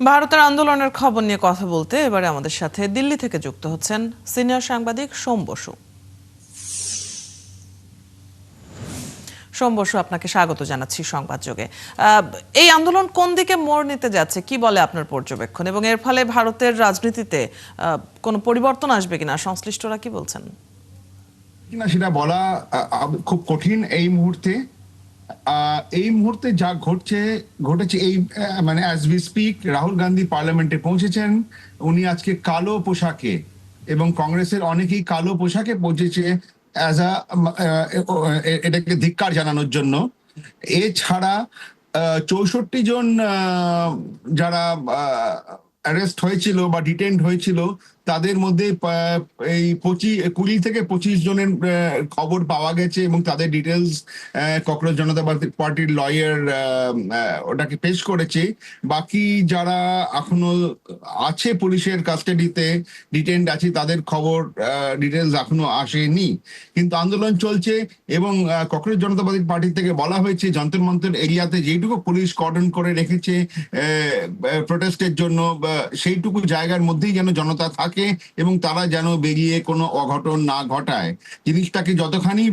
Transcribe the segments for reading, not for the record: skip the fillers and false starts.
ভারতের আন্দোলনের খবর নিয়ে কথা বলতে এবারে আমাদের সাথে দিল্লি থেকে যুক্ত হচ্ছেন সিনিয়র সাংবাদিক সোম বসু। সোম বসু, আপনাকে স্বাগত জানাচ্ছি সংবাদ যোগে। এই আন্দোলন কোন দিকে মোড় নিতে যাচ্ছে, কি বলে আপনার পর্যবেক্ষণ, এবং এর ফলে ভারতের রাজনীতিতে কোনো পরিবর্তন আসবে কিনা, সংশ্লিষ্টরা কি বলছেন? কিনা সেটা বলা খুব কঠিন এই মুহূর্তে। যা ঘটেছে এই মানে as we speak, Rahul Gandhi পার্লামেন্টে পৌঁছেছেন। উনি আজকে কালো পোশাকে, এবং কংগ্রেসের অনেকেই কালো পোশাকে পৌঁছেছে অ্যাজ আ এটাকে ধিক্কার জানানোর জন্য। এছাড়া 64 জন যারা অ্যারেস্ট হয়েছিল বা ডিটেন্ড হয়েছিল, তাদের মধ্যে এই 20 থেকে 25 জনের খবর পাওয়া গেছে, এবং তাদের ডিটেলস ককরোচ জনতা পার্টির লয়ার ওটাকে পেশ করেছে। বাকি যারা এখনো আছে পুলিশের কাস্টাডিতে ডিটেন্ড আছে, তাদের খবর ডিটেলস এখনো আসেনি। কিন্তু আন্দোলন চলছে, এবং ককরোচ জনতা পার্টি থেকে বলা হয়েছে যন্তর মন্তর এরিয়াতে যেইটুকু পুলিশ কর্ডন করে রেখেছে প্রোটেস্টের জন্য, সেইটুকু জায়গার মধ্যেই যেন জনতা থাকে এবং তারা যেন বেরিয়ে কোনো অঘটন না ঘটায়। জিনিসটাকে যতখানি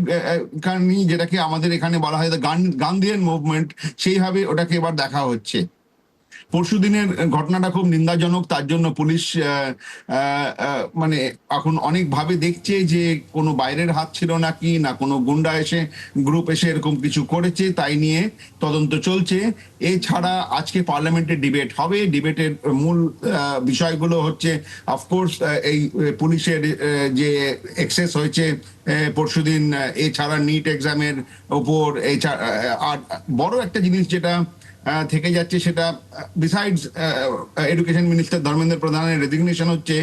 যেটাকে আমাদের এখানে বলা হয় গান্ধীয়ান মুভমেন্ট, সেইভাবে ওটাকে এবার দেখা হচ্ছে। পরশুদিনের ঘটনাটা খুব নিন্দাজনক, তার জন্য পুলিশ মানে এখন অনেকভাবে দেখছে যে কোনো বাইরের হাত ছিল নাকি, না কোনো গুন্ডা গ্রুপ এসে এরকম কিছু করেছে, তাই নিয়ে তদন্ত চলছে। এছাড়া আজকে পার্লামেন্টে ডিবেট হবে। ডিবেটের মূল বিষয়গুলো হচ্ছে অফকোর্স এই পুলিশের যে এক্সেস হয়েছে পরশুদিন, এছাড়া নিট এক্সামের ওপর। আর বড় একটা জিনিস যেটা থেকে যাচ্ছে, সেটা বিসাইডস এডুকেশন মিনিস্টার ধর্মেন্দ্র প্রধানের রেজিগনেশন, হচ্ছে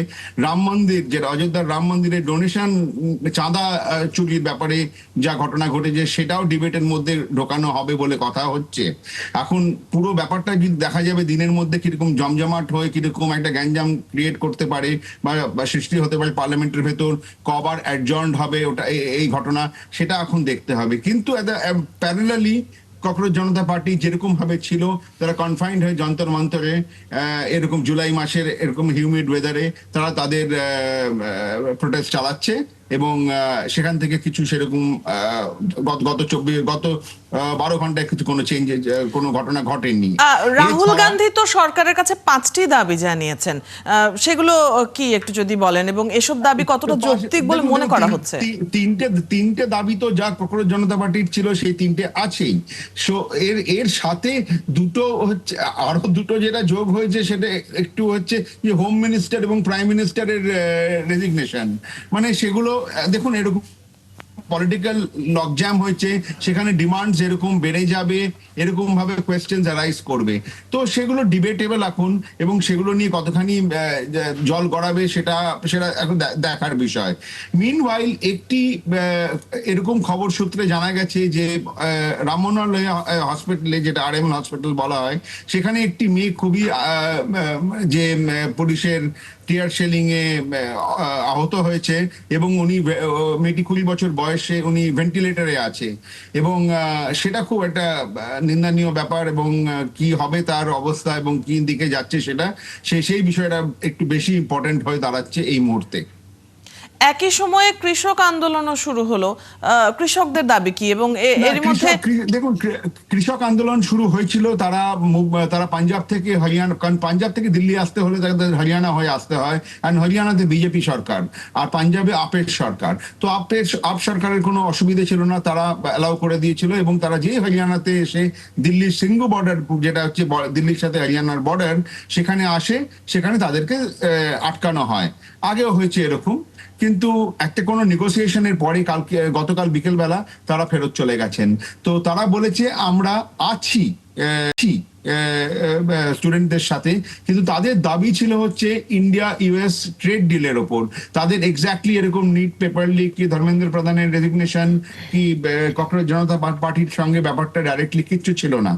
রাম মন্দির, যেটা অযোধ্যার রাম মন্দিরের ডোনেশন চাঁদা চুরির ব্যাপারে যা ঘটনা ঘটেছে, সেটাও ডিবেটের মধ্যে ঢোকানো হবে বলে কথা হচ্ছে। এখন পুরো ব্যাপারটা যদি দেখা যাবে দিনের মধ্যে কিরকম জমজমাট হয়ে কিরকম একটা গ্যাঞ্জাম ক্রিয়েট করতে পারে বা সৃষ্টি হতে পারে পার্লামেন্টের ভেতর, কবার অ্যাডজর্নড হবে ওটা এই ঘটনা, সেটা এখন দেখতে হবে। কিন্তু প্যারালালি ককরোচ জনতা পার্টি যেরকম ভাবে ছিল, তারা কনফাইন্ড হয়ে যন্তর মন্তরে এরকম জুলাই মাসের এরকম হিউমিড ওয়েদারে তারা তাদের প্রোটেস্ট চালাচ্ছে, এবং সেখান থেকে কিছু সেরকম গত 12 ঘন্টায় কিছু কোনো চেঞ্জ, কোনো ঘটনা ঘটেনি। রাহুল গান্ধী তো সরকারের কাছে 5টি দাবি জানিয়েছেন, সেগুলো কি একটু যদি বলেন, এবং এসব দাবি কতটা যৌক্তিক বলে মনে করা হচ্ছে? তিনটে দাবি তো যা ককরোচ জনতা পার্টির ছিল, সেই তিনটে আছেই। সো এর সাথে দুটো হচ্ছে, আরো দুটো যেটা যোগ হয়েছে, সেটা একটু হচ্ছে যে হোম মিনিস্টার এবং প্রাইম মিনিস্টারের রেজিগনেশন। মানে সেগুলো দেখুন, এরকম পলিটিক্যাল লকজ্যাম হয়েছে, সেখানে ডিমান্ডস এরকম বেড়ে যাবে, এরকম ভাবে কোয়েশ্চেন রাইজ করবে। তো সেগুলো ডিবেটেবল এখন, এবং সেগুলো নিয়ে কতখানি জল গড়াবে সেটা এখন দেখার বিষয়। মিনওয়াইল একটি এরকম খবর সূত্রে জানা গেছে যে রাম মনোহর হসপিটালে, যেটা RM হসপিটাল বলা হয়, সেখানে একটি মেয়ে খুবই যে পুলিশের টিয়ার শেলিং এ আহত হয়েছে, এবং উনি মেয়েটি 20 বছর বয়সে, উনি ভেন্টিলেটরে আছে, এবং সেটা খুব একটা নিন্দনীয় ব্যাপার। এবং কি হবে তার অবস্থা এবং কি দিকে যাচ্ছে, সেটা সেই বিষয়টা একটু বেশি ইম্পর্টেন্ট হয়ে দাঁড়াচ্ছে এই মুহূর্তে। একই সময়ে কৃষক আন্দোলনও শুরু হলো, কৃষকদের দাবি কি? এবং এর মধ্যে দেখুন, কৃষক আন্দোলন শুরু হয়েছিল, তারা পাঞ্জাব থেকে হরিয়ানা, কারণ পাঞ্জাব থেকে দিল্লি আসতে হলে তাদের হরিয়ানা হয়ে আসতে হয়, আর হরিয়ানাতে বিজেপি সরকার, আর পাঞ্জাবে আপের সরকার। তো আপ সরকারের কোনো অসুবিধা ছিল না, তারা অ্যালাউ করে দিয়েছিল, এবং তারা যে হরিয়ানাতে এসে দিল্লির সিঙ্গু বর্ডার, যেটা হচ্ছে দিল্লির সাথে হরিয়ানার বর্ডার, সেখানে আসে, সেখানে তাদেরকে আটকানো হয়। আগেও হয়েছে এরকম, কিন্তু একটা কোনো নেগোসিয়েশনের পরে গতকাল বিকেলবেলা তারা ফেরত চলে গেছেন। তো তারা বলেছে আমরা আছি স্টুডেন্টদের সাথে, কিন্তু তাদের দাবি ছিল হচ্ছে ইন্ডিয়া US ট্রেড ডিলের ওপর। তাদের এক্স্যাক্টলি এরকম নিট পেপার লিক, কি ধর্মেন্দ্র প্রধানের রেজিগনেশন, কি ককরোচ জনতা পার্টির সঙ্গে ব্যাপারটা ডাইরেক্টলি কিচ্ছু ছিল না।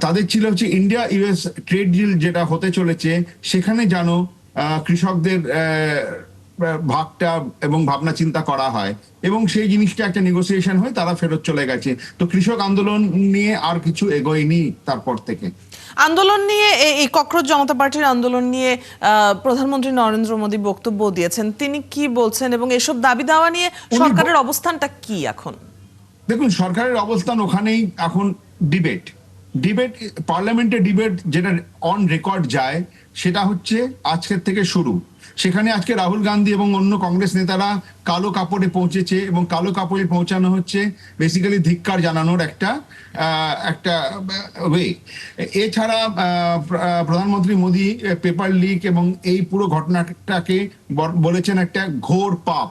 তাদের ছিল হচ্ছে ইন্ডিয়া US ট্রেড ডিল যেটা হতে চলেছে, সেখানে জানো কৃষকদের ভাগটা এবং ভাবনা চিন্তা করা হয় এবং সেই জিনিসটা একটা নেগোসিয়েশন হয়, তারা ফেরত চলে গেছে। তো কৃষক আন্দোলন নিয়ে আর কিছু এগোয়নি তারপর থেকে। আন্দোলন নিয়ে এই ককরোচ জনতা পার্টির আন্দোলন নিয়ে প্রধানমন্ত্রী নরেন্দ্র মোদী বক্তব্য দিয়েছেন, তিনি কি বলছেন এবং এসব দাবি দাওয়া নিয়ে সরকারের অবস্থানটা কি এখন? দেখুন, সরকারের অবস্থান ওখানেই এখন ডিবেট ডিবেট পার্লামেন্টে ডিবেট যেটা অন রেকর্ড যায় সেটা হচ্ছে আজকের থেকে শুরু। সেখানে আজকে রাহুল গান্ধী এবং অন্য কংগ্রেস নেতারা কালো কাপড়ে পৌঁছেছে এবং কালো কাপড়ে পৌঁছানো হচ্ছে বেসিক্যালি ধিক্কার জানানোর একটা একটা ওয়ে। এছাড়া প্রধানমন্ত্রী মোদী পেপার লিক এবং এই পুরো ঘটনাটাকে বলেছেন একটা ঘোর পাপ।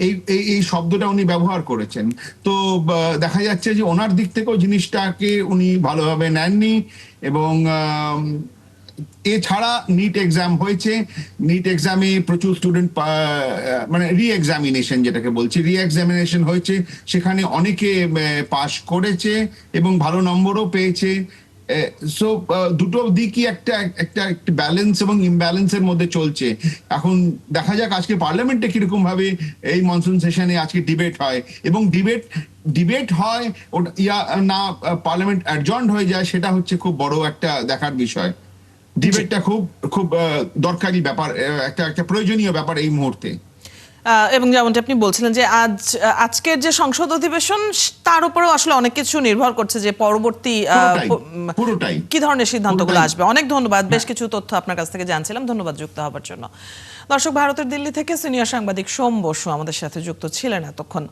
এই এই এই শব্দটা উনি ব্যবহার করেছেন। তো দেখা যাচ্ছে যে ওনার দিক থেকেও জিনিসটাকে উনি ভালোভাবে নেননি। এবং এছাড়া নিট এক্সাম হয়েছে, নিট এক্সামে প্রচুর স্টুডেন্ট মানে রি এক্সামিনেশন যেটাকে বলছি, রি এক্সামিনেশন হয়েছে, সেখানে অনেকে পাশ করেছে এবং ভালো নম্বরও পেয়েছে। সো দুটো দিকই একটা একটা ব্যালেন্স এবং ইমব্যালেন্সের মধ্যে চলছে। এখন দেখা যাক আজকে পার্লামেন্টে কিরকম ভাবে এই মনসুন সেশনে আজকে ডিবেট হয় এবং ডিবেট হয় ওটা ইয়া না পার্লামেন্ট অ্যাডজর্নড হয়ে যায়, সেটা হচ্ছে খুব বড় একটা দেখার বিষয়। ডিবেটটা খুব খুব দরকারি ব্যাপার, একটা একটা প্রয়োজনীয় ব্যাপার এই মুহূর্তে। এবং যেমনটি আপনি বলছিলেন যে আজকের যে সংসদ অধিবেশন, তার উপরেও আসলে অনেক কিছু নির্ভর করছে যে পরবর্তী পুরোটাই কি ধরনের সিদ্ধান্তগুলো আসবে। অনেক ধন্যবাদ, বেশ কিছু তথ্য আপনার কাছ থেকে জানছিলাম, ধন্যবাদ যুক্ত হবার জন্য। দর্শক, ভারতের দিল্লি থেকে সিনিয়র সাংবাদিক সোম বসু আমাদের সাথে যুক্ত ছিলেন এতক্ষণ।